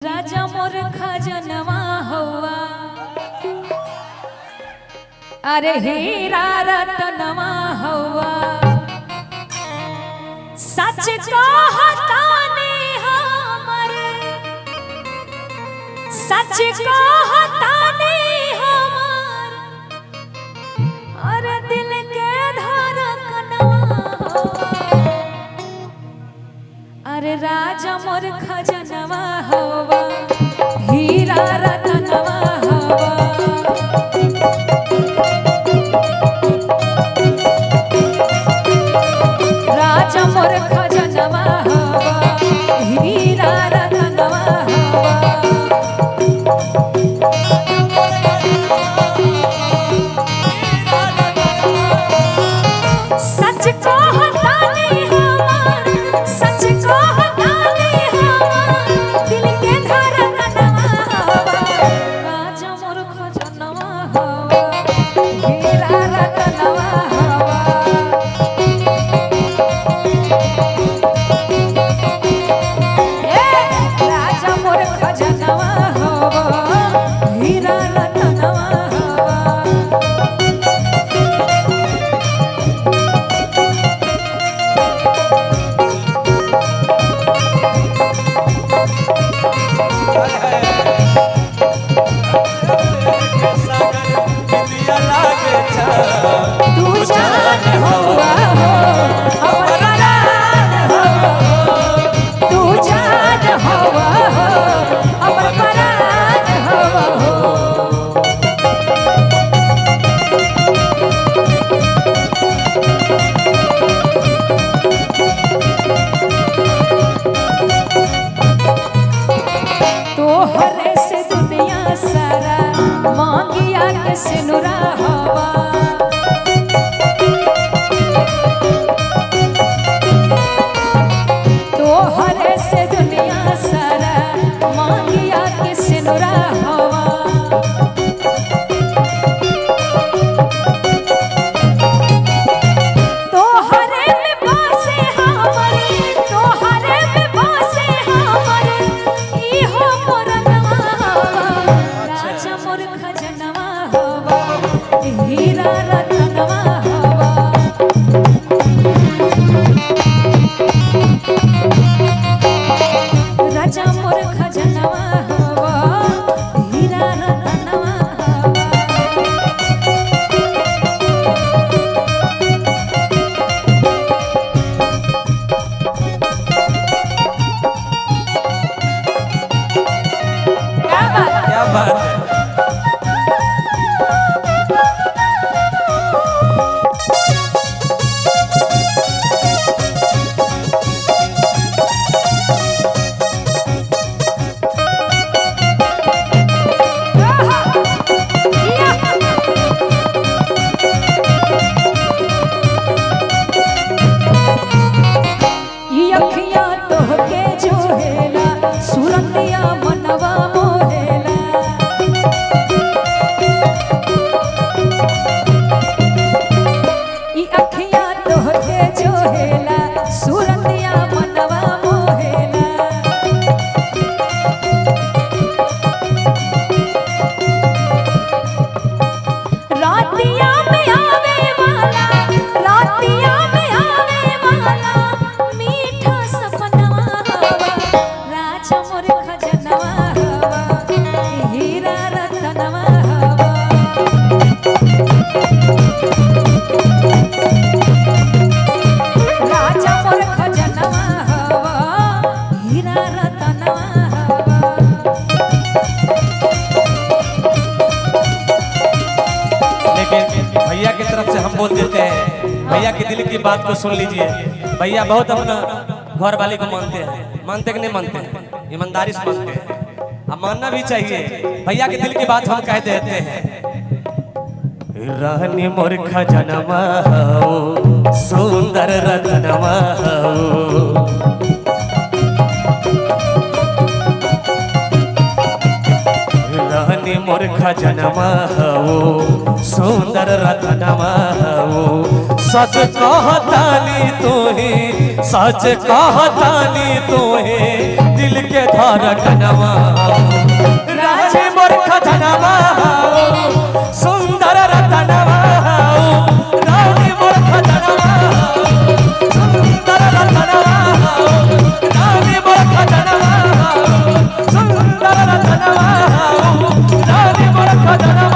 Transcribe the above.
राजा मोर खजनवा हुआ, अरे हीरा रतनवा हुआ। सच कहता ने हमर, सच कहता ने हमर, अरे दिल के धड़कनवा हुआ। अरे राजा मोर खजनवा हुआ, हीरा रतनवा हुआ। राजा मोर खजनवा हुआ, हीरा रतनवा हुआ। सच कहता ने हमर, सच कहता ने हमर, दिल के धड़कनवा हुआ। राजा मोर खजनवा हुआ, हीरा रतनवा हुआ। राजा मोर खजनवा हुआ, हीरा रतनवा हुआ। तू जान हुआ हो, हमर प्राण हो। तू जान हुआ हो, हमर प्राण हो। तोहरे से दुनिया सारा मांगिया के सिनुरा हवा। तोहरे से दुनिया सारा मांगिया के सिनुरा हवा। तोहरे में बसे हमर, तोहरे में बसे हमर, इहो मोरनवा हवा। राजा मोर खजनवा हवा, हीरा रतनवा हवा। राजा मोर खजनवा हवा, हीरा रतनवा हवा। क्या बात है? क्या बात है। ये अखियाँ तोहके जोहेला, सूरतिया मनवा मोहेला। ये अखियाँ तोहके जोहेला, सूरतिया मनवा मोहेला। रातिया में आवे वाला, रातिया में आवे वाला, मीठा सपनवा हवा। राजा मोर खजनवा हवा, हीरा रतनवा हवा। राजा मोर खजनवा हवा, हीरा रतनवा हवा। लेकिन भैया की तरफ से हम बोल देते हैं, भैया के दिल की बात को सुन लीजिए। भैया बहुत अपना घर वाली को मानते हैं, मानते कि नहीं मानते हैं, ईमानदारी से मानते हैं। अब मानना भी चाहिए। भैया के दिल की बात हम कह देते हैं। रानी मोर खजनवा हो, सुंदर रतनवा हो। रानी मोर खजनवा हो, सुंदर रतनवा हो। सच कहतानी तू ही सच कहतानी तोहे दिल के धड़कनवा रानी मोर खजनवा सुंदर रतनवा रानी मोर खजनवा सुंदर रतनवा रानी मोर खजनवा सुंदर रतनवा रानी मोर खजनवा